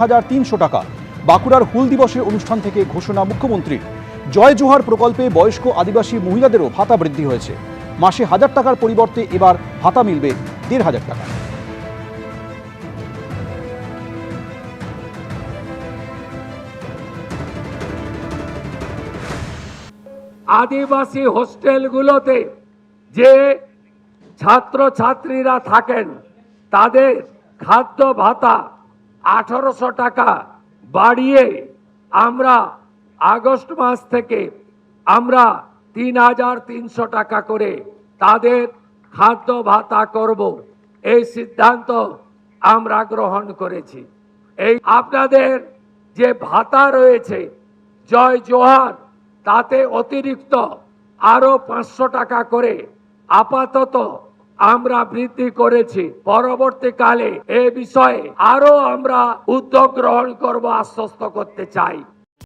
300 টাকা। বাঁকুড়ার হুল দিবসের অনুষ্ঠান থেকে ঘোষণা মুখ্যমন্ত্রীর। জয় জোহার প্রকল্পে বয়স্ক আদিবাসী মহিলাদেরও ভাতা বৃদ্ধি হয়েছে। মাসে 1000 টাকার পরিবর্তে এবার ভাতা মিলবে 1500 টাকা। আদিবাসী হোস্টেলগুলোতে যে ছাত্রছাত্রীরা থাকেন তাদের খাদ্য ভাতা 1800 টাকা বাড়িয়ে আমরা আগস্ট মাস থেকে আমরা 3300 টাকা করে তাদের খাদ্য ভাতা করব, এই সিদ্ধান্ত আমরা গ্রহণ করেছি। এই আপনাদের যে ভাতা রয়েছে জয় জোহার, তাতে অতিরিক্ত আরো 500 টাকা করে আপাতত আমরা বৃদ্ধি করেছি। পরবর্তীকালে এ বিষয়ে আরো আমরা উদ্যোগ গ্রহণ করব, আশ্বস্ত করতে চাই।